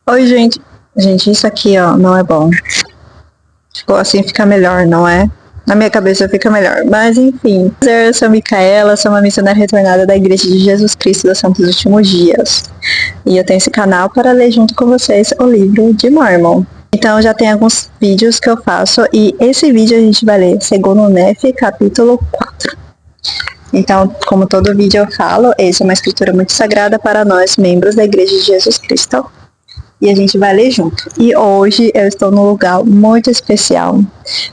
Oi, gente. Gente, isso aqui, ó, não é bom. Tipo, assim fica melhor, não é? Na minha cabeça fica melhor. Mas, enfim. Eu sou Micaela, sou uma missionária retornada da Igreja de Jesus Cristo dos Santos Últimos Dias. E eu tenho esse canal para ler junto com vocês o livro de Mormon. Então, já tem alguns vídeos que eu faço. E esse vídeo a gente vai ler segundo o Nef, capítulo 4. Então, como todo vídeo eu falo, essa é uma escritura muito sagrada para nós, membros da Igreja de Jesus Cristo. E a gente vai ler junto. E hoje eu estou num lugar muito especial.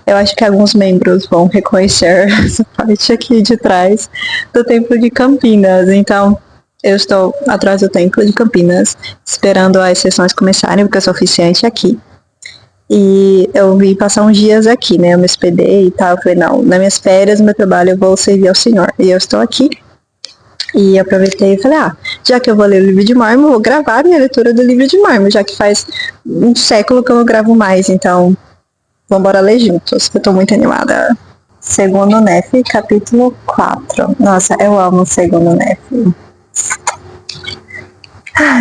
Eu acho que alguns membros vão reconhecer essa parte aqui de trás do Templo de Campinas. Então, eu estou atrás do Templo de Campinas, esperando as sessões começarem, porque eu sou oficiante aqui. E eu vim passar uns dias aqui, né? Eu me hospedei e tal. Eu falei, não, nas minhas férias, no meu trabalho, eu vou servir ao Senhor. E eu estou aqui. E aproveitei e falei, já que eu vou ler o livro de Mormon, vou gravar a minha leitura do livro de Mormon, já que faz um século que eu não gravo mais, então vamos embora ler juntos, eu tô muito animada. Segundo Nef, capítulo 4. Nossa, eu amo o segundo Nef.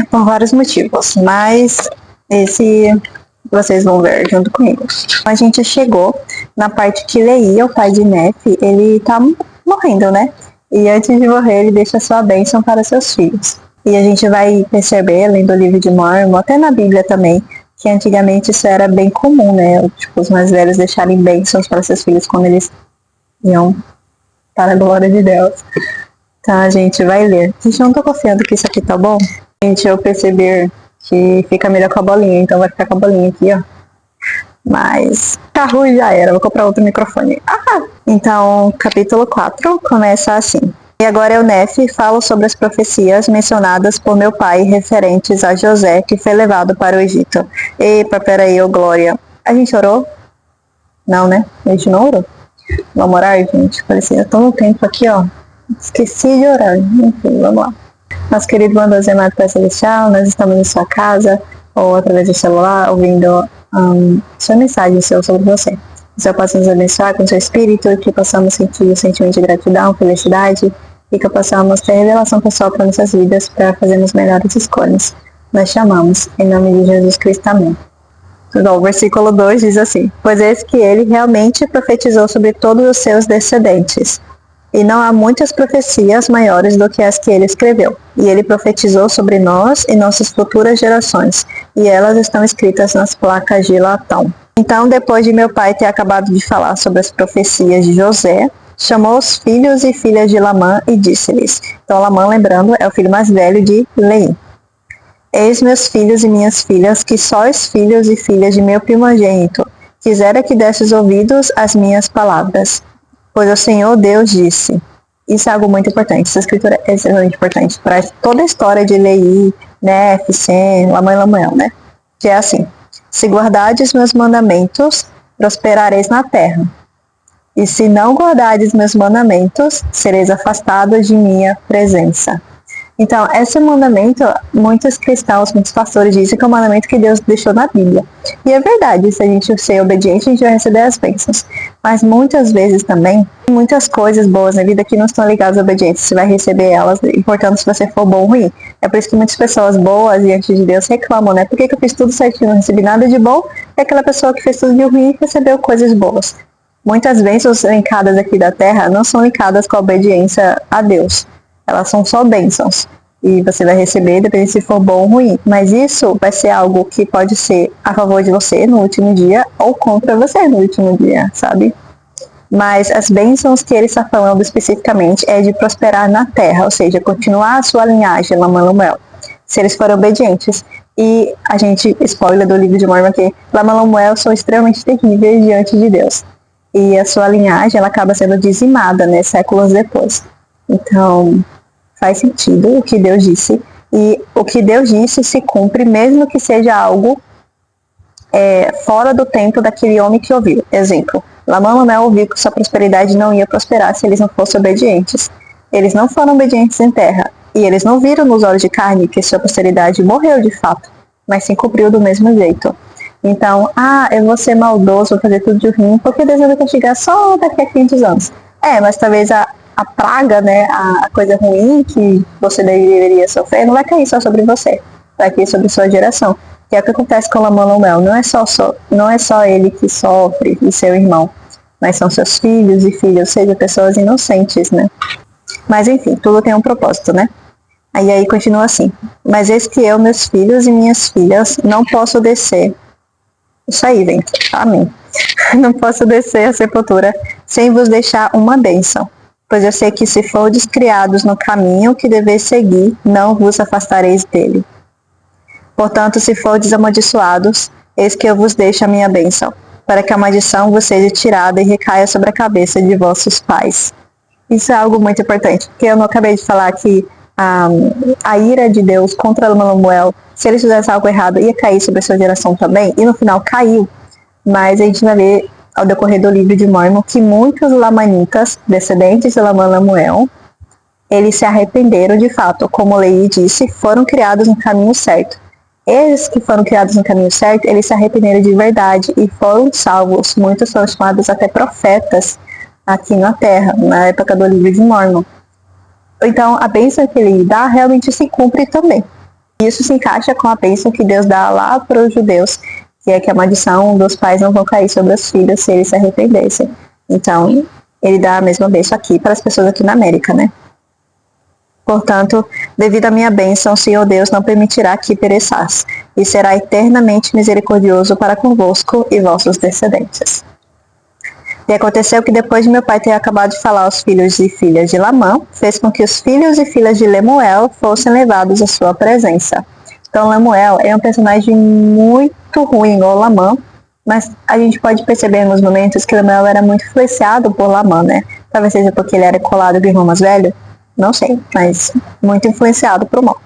Por vários motivos, mas esse vocês vão ver junto comigo. A gente chegou na parte que Leia, o pai de Nef, ele tá morrendo, né? E antes de morrer, ele deixa sua bênção para seus filhos. E a gente vai perceber, lendo o livro de Mormon, até na Bíblia também, que antigamente isso era bem comum, né? Tipo, os mais velhos deixarem bênçãos para seus filhos quando eles iam para a glória de Deus. Então a gente vai ler. Gente, eu não tô confiando que isso aqui tá bom. Gente, eu perceber que fica melhor com a bolinha, então vai ficar com a bolinha aqui, ó. Mas tá ruim, já era, vou comprar outro microfone. Então, capítulo 4 começa assim. E agora eu, Nef, falo sobre as profecias mencionadas por meu pai referentes a José, que foi levado para o Egito. Epa, peraí, ô Glória. A gente orou? Não, né? A gente não orou? Vamos orar, gente? Parecia, eu tô no tempo aqui, ó. Esqueci de orar. Enfim, vamos lá. Nosso querido bondoso e amado Pai Celestial, nós estamos em sua casa, ou através do celular, ouvindo sua mensagem sobre você. Que o Senhor possa nos abençoar com o seu espírito, que possamos sentir o sentimento de gratidão, felicidade, e que possamos ter revelação pessoal para nossas vidas, para fazermos melhores escolhas. Nós chamamos, em nome de Jesus Cristo, amém. Então, o versículo 2 diz assim: pois eis que ele realmente profetizou sobre todos os seus descendentes. E não há muitas profecias maiores do que as que ele escreveu. E ele profetizou sobre nós e nossas futuras gerações, e elas estão escritas nas placas de latão. Então, depois de meu pai ter acabado de falar sobre as profecias de José, chamou os filhos e filhas de Lamã e disse-lhes. Então, Lamã, lembrando, é o filho mais velho de Leí. Eis meus filhos e minhas filhas, que sois filhos e filhas de meu primogênito. Quisera que desses ouvidos às minhas palavras. Pois o Senhor Deus disse. Isso é algo muito importante. Essa escritura é extremamente importante para toda a história de Leí, Nef, Sem, Lamã e Lamuel, né? Que é assim: se guardardes meus mandamentos, prosperareis na terra. E se não guardardes meus mandamentos, sereis afastados de minha presença. Então, esse mandamento, muitos cristãos, muitos pastores dizem que é um mandamento que Deus deixou na Bíblia. E é verdade, se a gente ser obediente, a gente vai receber as bênçãos. Mas muitas vezes também, muitas coisas boas na vida que não estão ligadas à obediência, você vai receber elas, importando se você for bom ou ruim. É por isso que muitas pessoas boas diante de Deus reclamam, né? Por que eu fiz tudo certinho, não recebi nada de bom? E aquela pessoa que fez tudo de ruim recebeu coisas boas. Muitas bênçãos linkadas aqui da terra não são linkadas com a obediência a Deus. Elas são só bênçãos. E você vai receber, depende se for bom ou ruim. Mas isso vai ser algo que pode ser a favor de você no último dia ou contra você no último dia, sabe? Mas as bênçãos que ele está falando especificamente é de prosperar na terra, ou seja, continuar a sua linhagem, Lamã e Lamuel, se eles forem obedientes. E a gente, spoiler do livro de Mormon aqui, Lamã e Lamuel são extremamente terríveis diante de Deus. E a sua linhagem, ela acaba sendo dizimada, né, séculos depois. Então, faz sentido o que Deus disse. E o que Deus disse se cumpre, mesmo que seja algo fora do tempo daquele homem que ouviu. Exemplo, Lamã e Lamuel ouviu que sua prosperidade não ia prosperar se eles não fossem obedientes. Eles não foram obedientes em terra. E eles não viram nos olhos de carne que sua posteridade morreu de fato, mas se cumpriu do mesmo jeito. Então, eu vou ser maldoso, vou fazer tudo de ruim, porque Deus vai castigar só daqui a 500 anos. Mas talvez a praga, né, a coisa ruim que você deveria sofrer, não vai cair só sobre você, vai cair sobre sua geração. Que é o que acontece com Lamuel. Não é só ele que sofre e seu irmão, mas são seus filhos e filhas, ou seja, pessoas inocentes, né? Mas enfim, tudo tem um propósito, né? Aí continua assim. Mas eis que eu, meus filhos e minhas filhas, não posso descer. Isso aí, vento. Amém. Não posso descer a sepultura sem vos deixar uma bênção. Pois eu sei que se fordes criados no caminho que deveis seguir, não vos afastareis dele. Portanto, se fordes amaldiçoados, eis que eu vos deixo a minha bênção, para que a maldição vos seja tirada e recaia sobre a cabeça de vossos pais. Isso é algo muito importante, porque eu não acabei de falar que a ira de Deus contra Lamuel, se ele fizesse algo errado, ia cair sobre a sua geração também, e no final caiu. Mas a gente vai ver ao decorrer do livro de Mórmon que muitos lamanitas, descendentes de Lamuel, eles se arrependeram de fato, como Leí disse, foram criados no caminho certo. Eles que foram criados no caminho certo, eles se arrependeram de verdade e foram salvos. Muitos foram chamados até profetas aqui na Terra, na época do livro de Mórmon. Então, a bênção que ele dá realmente se cumpre também. Isso se encaixa com a bênção que Deus dá lá para os judeus, que é que a maldição dos pais não vão cair sobre os filhos se eles se arrependessem. Então, ele dá a mesma bênção aqui para as pessoas aqui na América, né? Portanto, devido à minha bênção, o Senhor Deus não permitirá que pereçais, e será eternamente misericordioso para convosco e vossos descendentes. E aconteceu que depois de meu pai ter acabado de falar aos filhos e filhas de Lamã, fez com que os filhos e filhas de Lemuel fossem levados à sua presença. Então Lemuel é um personagem muito ruim igual Lamã, mas a gente pode perceber nos momentos que Lemuel era muito influenciado por Lamã, né? Talvez seja porque ele era colado do irmão mais velho, não sei, mas muito influenciado por mal.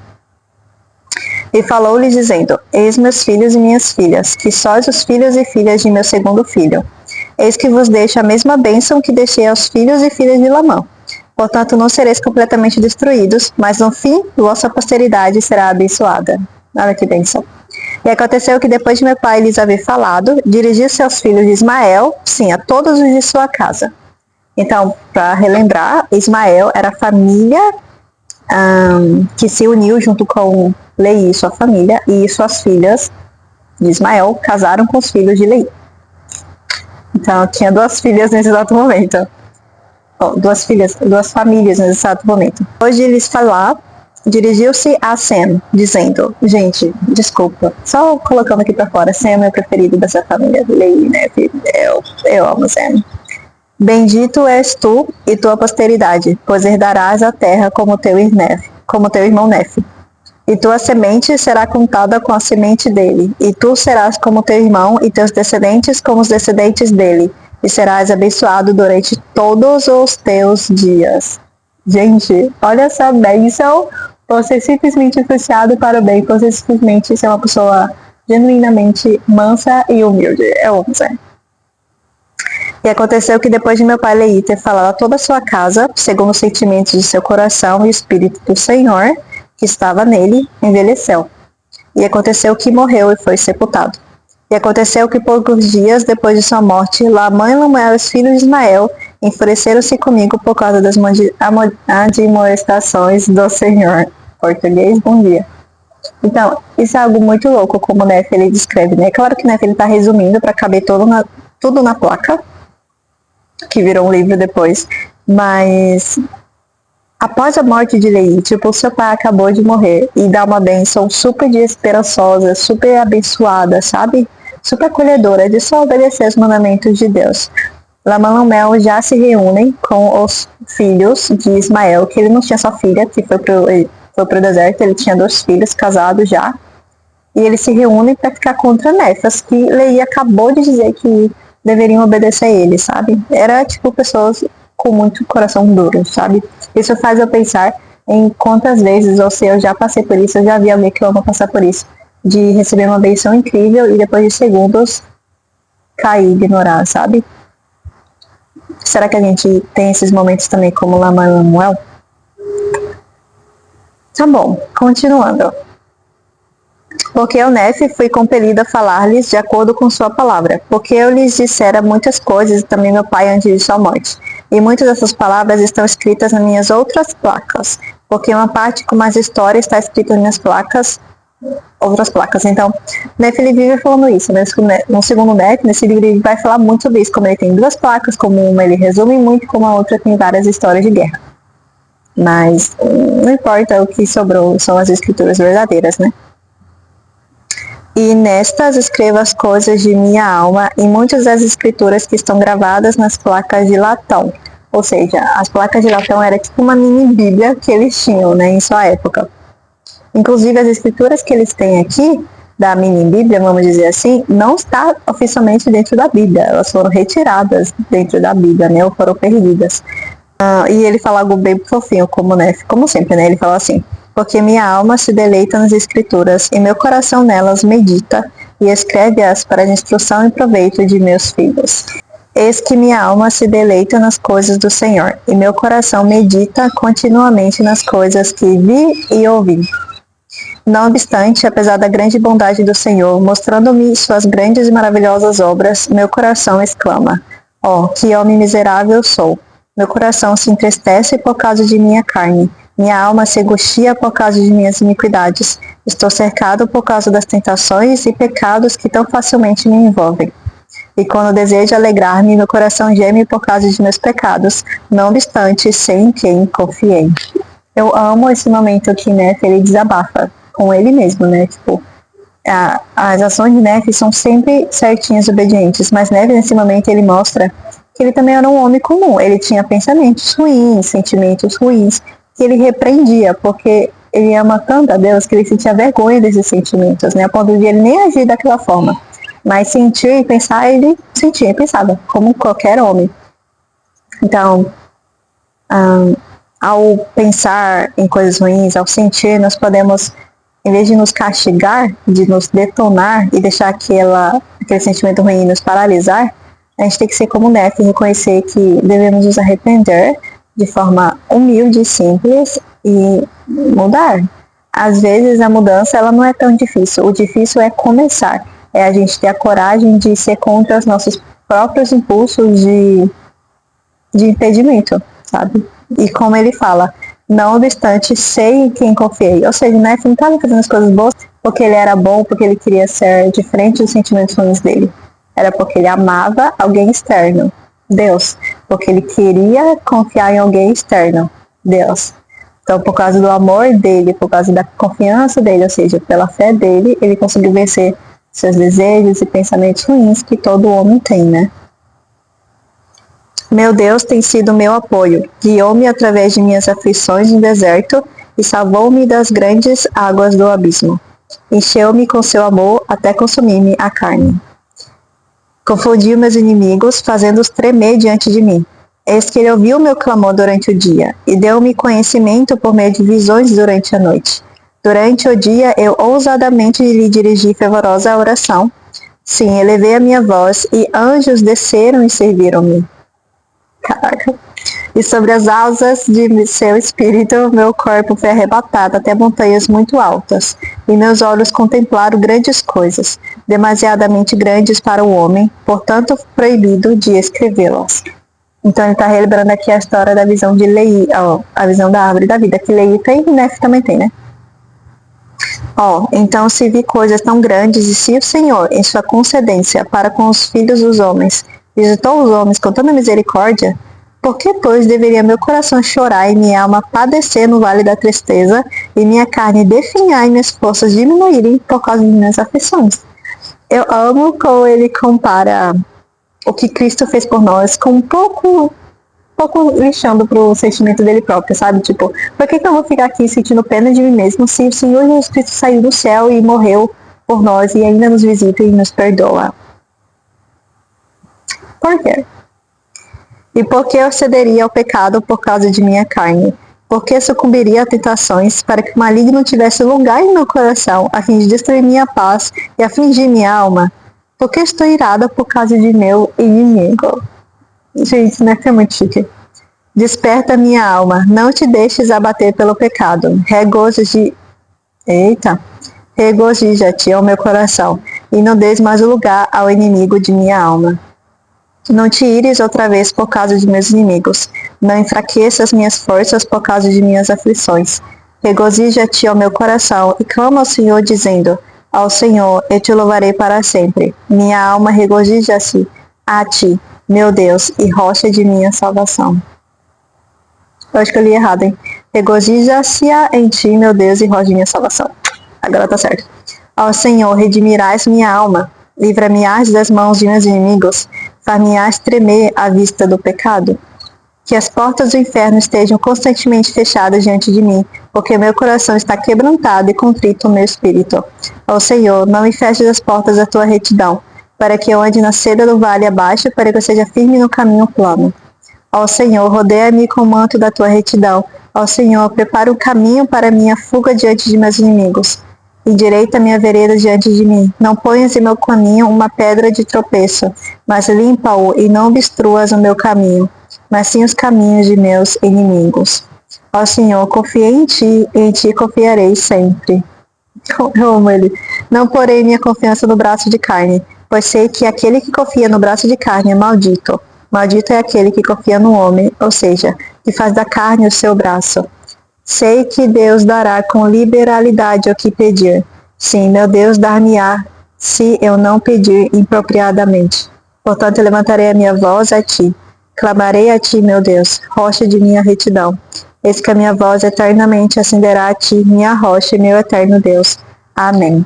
E falou-lhes dizendo, eis meus filhos e minhas filhas, que sois os filhos e filhas de meu segundo filho. Eis que vos deixo a mesma bênção que deixei aos filhos e filhas de Lamã. Portanto, não sereis completamente destruídos, mas no fim, vossa posteridade será abençoada. Olha que bênção. E aconteceu que depois de meu pai lhes haver falado, dirigiu-se aos filhos de Ismael, sim, a todos os de sua casa. Então, para relembrar, Ismael era a família que se uniu junto com Leí e sua família, e suas filhas de Ismael casaram com os filhos de Leí. Então, tinha duas filhas nesse exato momento. Duas famílias nesse exato momento. Depois de lhes falar, dirigiu-se a Sem, dizendo, gente, desculpa, só colocando aqui pra fora, Sem é meu preferido dessa família, Leí, né? Eu amo Sem. Bendito és tu e tua posteridade, pois herdarás a terra como teu irmão Nefe. E tua semente será contada com a semente dele, e tu serás como teu irmão, e teus descendentes como os descendentes dele, e serás abençoado durante todos os teus dias. Gente, olha essa bênção, você simplesmente influenciado para o bem, você simplesmente ser uma pessoa genuinamente mansa e humilde. Eu amo, Zé. E aconteceu que depois de meu pai Leí ter falado a toda a sua casa, segundo os sentimentos de seu coração e o Espírito do Senhor, que estava nele, envelheceu. E aconteceu que morreu e foi sepultado. E aconteceu que poucos dias depois de sua morte, Lamã e Lemuel, os filhos de Ismael, enfureceram-se comigo por causa das admoestações do Senhor. Português, bom dia. Então, isso é algo muito louco, como o Nefe ele descreve, né? Claro que o Nefe está resumindo para caber tudo na placa, que virou um livro depois, mas após a morte de Leí, tipo, seu pai acabou de morrer e dá uma bênção super esperançosa, super abençoada, sabe? Super acolhedora, de só obedecer os mandamentos de Deus. Lamã e Lemuel já se reúnem com os filhos de Ismael, que ele não tinha só filha, que foi pro deserto, ele tinha 2 filhos casados já, e eles se reúnem para ficar contra Nefas, que Leí acabou de dizer que deveriam obedecer a ele, sabe? Era tipo pessoas com muito coração duro, sabe? Isso faz eu pensar em quantas vezes, ou se eu já passei por isso, eu já vi alguém que eu amo passar por isso, de receber uma benção incrível e depois de segundos cair, ignorar, sabe? Será que a gente tem esses momentos também como Lamã e Lemuel? Tá bom, continuando. Porque eu, Nefe, fui compelido a falar-lhes de acordo com sua palavra, porque eu lhes dissera muitas coisas e também meu pai antes de sua morte. E muitas dessas palavras estão escritas nas minhas outras placas, porque uma parte com mais história está escrita nas minhas placas outras placas. Então, Neff ele vive falando isso, né? No segundo Neff, nesse livro ele vai falar muito sobre isso, como ele tem duas placas, como uma ele resume muito, como a outra tem várias histórias de guerra. Mas não importa, o que sobrou são as escrituras verdadeiras, né? E nestas escrevo as coisas de minha alma e muitas das escrituras que estão gravadas nas placas de latão. Ou seja, as placas de latão era tipo uma mini bíblia que eles tinham, né, em sua época. Inclusive as escrituras que eles têm aqui, da mini bíblia, vamos dizer assim, não está oficialmente dentro da Bíblia. Elas foram retiradas dentro da Bíblia, né, ou foram perdidas. E ele fala algo bem fofinho, como sempre, né? Ele fala assim: porque minha alma se deleita nas escrituras, e meu coração nelas medita, e escreve-as para a instrução e proveito de meus filhos. Eis que minha alma se deleita nas coisas do Senhor, e meu coração medita continuamente nas coisas que vi e ouvi. Não obstante, apesar da grande bondade do Senhor, mostrando-me suas grandes e maravilhosas obras, meu coração exclama: ó, que homem miserável sou! Meu coração se entristece por causa de minha carne. Minha alma se angustia por causa de minhas iniquidades. Estou cercado por causa das tentações e pecados que tão facilmente me envolvem. E quando desejo alegrar-me, meu coração geme por causa de meus pecados, não obstante, sei em quem confiei. Eu amo esse momento que, né, ele desabafa com ele mesmo, né, tipo, as ações de Neff são sempre certinhas e obedientes, mas Neff, nesse momento, ele mostra que ele também era um homem comum. Ele tinha pensamentos ruins, sentimentos ruins, que ele repreendia, porque ele ama tanto a Deus que ele sentia vergonha desses sentimentos, né? A ponto de ele nem agir daquela forma. Mas sentir e pensar, ele sentia e pensava, como qualquer homem. Então, ao pensar em coisas ruins, ao sentir, nós podemos, em vez de nos castigar, de nos detonar e deixar aquele sentimento ruim nos paralisar, a gente tem que ser como Neff e reconhecer que devemos nos arrepender de forma humilde e simples e mudar. Às vezes a mudança ela não é tão difícil, o difícil é começar, é a gente ter a coragem de ser contra os nossos próprios impulsos de impedimento, sabe? E como ele fala, não obstante, sei em quem confiei. Ou seja, Neff não estava fazendo as coisas boas porque ele era bom, porque ele queria ser diferente dos sentimentos ruins dele. Era porque ele amava alguém externo, Deus. Porque ele queria confiar em alguém externo, Deus. Então, por causa do amor dele, por causa da confiança dele, ou seja, pela fé dele, ele conseguiu vencer seus desejos e pensamentos ruins que todo homem tem, né? Meu Deus tem sido meu apoio, guiou-me através de minhas aflições no deserto e salvou-me das grandes águas do abismo. Encheu-me com seu amor até consumir-me a carne. Confundiu meus inimigos, fazendo-os tremer diante de mim. Eis que ele ouviu meu clamor durante o dia, e deu-me conhecimento por meio de visões durante a noite. Durante o dia eu ousadamente lhe dirigi fervorosa oração. Sim, elevei a minha voz, e anjos desceram e serviram-me. Caraca. E sobre as asas de seu espírito, meu corpo foi arrebatado até montanhas muito altas, e meus olhos contemplaram grandes coisas, demasiadamente grandes para o homem, portanto proibido de escrevê-las. Então ele está relembrando aqui a história da visão de Lei, a visão da árvore da vida, que Lei tem e Nefe também tem, né? Então se vi coisas tão grandes, e se o Senhor, em sua concedência para com os filhos dos homens, visitou os homens com tanta misericórdia, por que, pois, deveria meu coração chorar e minha alma padecer no vale da tristeza, e minha carne definhar e minhas forças diminuírem por causa de minhas aflições? Eu amo como ele compara o que Cristo fez por nós com um pouco lixando pro sentimento dele próprio, sabe? Tipo, por que eu vou ficar aqui sentindo pena de mim mesmo se o Senhor Jesus Cristo saiu do céu e morreu por nós e ainda nos visita e nos perdoa? Por quê? E por que eu cederia ao pecado por causa de minha carne? Por que sucumbiria a tentações para que o maligno tivesse lugar em meu coração, a fim de destruir minha paz e afligir minha alma? Por que estou irada por causa de meu inimigo? Gente, isso não é muito chique. Desperta minha alma, não te deixes abater pelo pecado. Regozija-te ao meu coração, e não des mais lugar ao inimigo de minha alma. Não te ires outra vez por causa de meus inimigos, não enfraqueças minhas forças por causa de minhas aflições. Regozija-te, ó meu coração, e clama ao Senhor, dizendo: Ao Senhor, eu te louvarei para sempre. Minha alma regozija-se a ti, meu Deus, e rocha de minha salvação. Eu acho que eu li errado, hein? Regozija-se em ti, meu Deus, e rocha de minha salvação. Agora tá certo. Ao Senhor, redimirás minha alma, livra-me-ás das mãos de meus inimigos, far-me-ás tremer à vista do pecado. Que as portas do inferno estejam constantemente fechadas diante de mim, porque meu coração está quebrantado e contrito o meu espírito. Ó Senhor, não me feches as portas da tua retidão, para que eu ande na seda do vale abaixo, para que eu seja firme no caminho plano. Ó Senhor, rodeia-me com o manto da tua retidão. Ó Senhor, prepara o caminho para minha fuga diante de meus inimigos. Endireita minha vereda diante de mim. Não ponhas em meu caminho uma pedra de tropeço, mas limpa-o e não obstruas o meu caminho, mas sim os caminhos de meus inimigos. Ó Senhor, confiei em ti confiarei sempre. Como ele? Não porei minha confiança no braço de carne, pois sei que aquele que confia no braço de carne é maldito. Maldito é aquele que confia no homem, ou seja, que faz da carne o seu braço. Sei que Deus dará com liberalidade o que pedir. Sim, meu Deus dar-me-á, se eu não pedir impropriadamente. Portanto, eu levantarei a minha voz a ti. Clamarei a ti, meu Deus, rocha de minha retidão. Eis que a minha voz eternamente acenderá a ti, minha rocha e meu eterno Deus. Amém.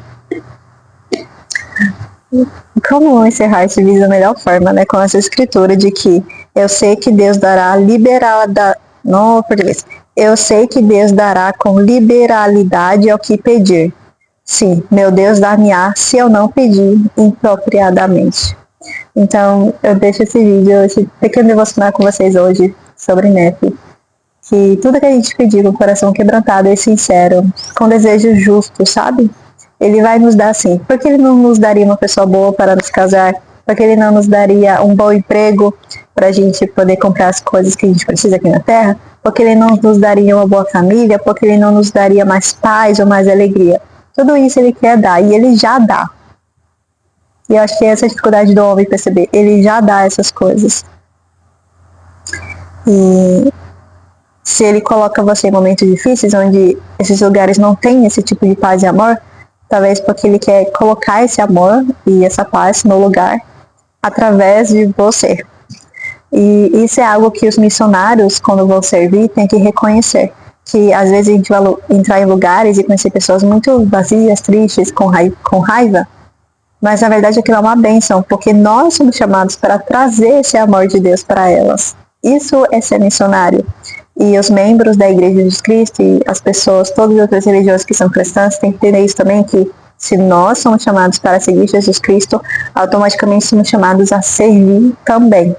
Como encerrar esse vídeo da melhor forma, né? Com essa escritura de que eu sei que Deus dará liberalidade. No português. Eu sei que Deus dará com liberalidade ao que pedir. Sim, meu Deus dar-me-á se eu não pedir impropriadamente. Então, eu deixo esse vídeo, esse pequeno devocional com vocês hoje sobre NEF. Que tudo que a gente pedir com o coração quebrantado e sincero, com desejo justo, sabe? Ele vai nos dar assim. Por que ele não nos daria uma pessoa boa para nos casar? Por que ele não nos daria um bom emprego para a gente poder comprar as coisas que a gente precisa aqui na Terra? Por que ele não nos daria uma boa família? Por que ele não nos daria mais paz ou mais alegria? Tudo isso ele quer dar e ele já dá. E eu acho que essa é a dificuldade do homem perceber. Ele já dá essas coisas. E se ele coloca você em momentos difíceis, onde esses lugares não têm esse tipo de paz e amor, talvez porque ele quer colocar esse amor e essa paz no lugar através de você. E isso é algo que os missionários, quando vão servir, têm que reconhecer. Que às vezes a gente vai entrar em lugares e conhecer pessoas muito vazias, tristes, com raiva, mas na verdade aquilo é uma bênção, porque nós somos chamados para trazer esse amor de Deus para elas. Isso é ser missionário. E os membros da Igreja de Jesus Cristo e as pessoas, todas as outras religiões que são cristãs, têm que entender isso também, que se nós somos chamados para seguir Jesus Cristo, automaticamente somos chamados a servir também.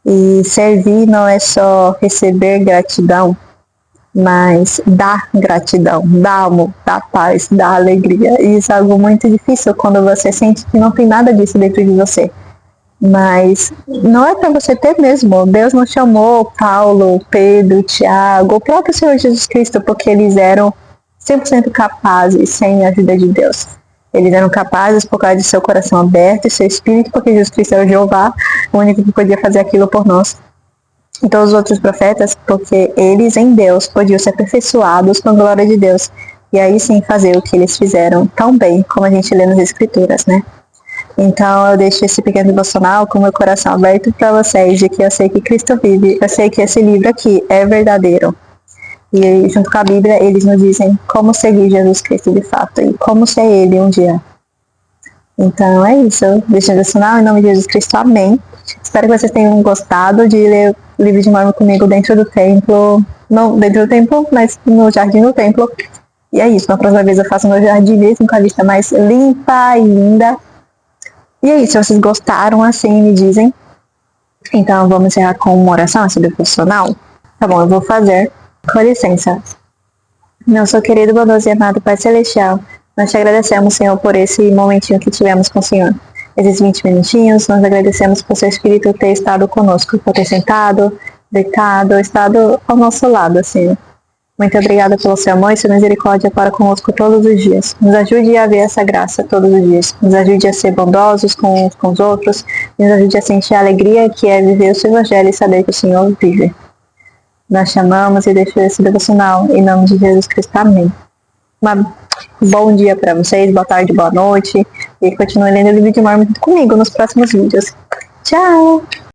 E servir não é só receber gratidão, mas dar gratidão, dar amor, dar paz, dar alegria. E isso é algo muito difícil quando você sente que não tem nada disso dentro de você. Mas não é para você ter mesmo. Deus não chamou Paulo, Pedro, Tiago, o próprio Senhor Jesus Cristo, porque eles eram 100% capazes sem a ajuda de Deus. Eles eram capazes por causa de seu coração aberto e seu espírito, porque Jesus Cristo é o Jeová, o único que podia fazer aquilo por nós. E todos os outros profetas, porque eles em Deus podiam ser aperfeiçoados com a glória de Deus. E aí sim fazer o que eles fizeram tão bem, como a gente lê nas Escrituras, né? Então eu deixo esse pequeno devocional com meu coração aberto para vocês, de que eu sei que Cristo vive, eu sei que esse livro aqui é verdadeiro. E junto com a Bíblia eles nos dizem como seguir Jesus Cristo de fato e como ser Ele um dia. Então é isso, deixo o devocional em nome de Jesus Cristo, amém. Espero que vocês tenham gostado de ler o livro de Mórmon comigo dentro do templo, não dentro do templo, mas no jardim do templo. E é isso, na próxima vez eu faço meu jardim mesmo com a vista mais limpa e linda. E é isso, se vocês gostaram, assim, me dizem. Então, vamos encerrar com uma oração, essa devocional? Tá bom, eu vou fazer. Com licença. Nosso querido, bondoso e amado Pai Celestial, nós te agradecemos, Senhor, por esse momentinho que tivemos com o Senhor. Esses 20 minutinhos, nós agradecemos por seu Espírito ter estado conosco, por ter sentado, deitado, estado ao nosso lado, Senhor. Muito obrigada pelo seu amor e sua misericórdia para conosco todos os dias. Nos ajude a ver essa graça todos os dias. Nos ajude a ser bondosos com os outros. Nos ajude a sentir a alegria que é viver o seu evangelho e saber que o Senhor vive. Nós chamamos e deixamos esse devocional. Em nome de Jesus Cristo, amém. Um bom dia para vocês, boa tarde, boa noite. E continue lendo o livro de Mormon comigo nos próximos vídeos. Tchau!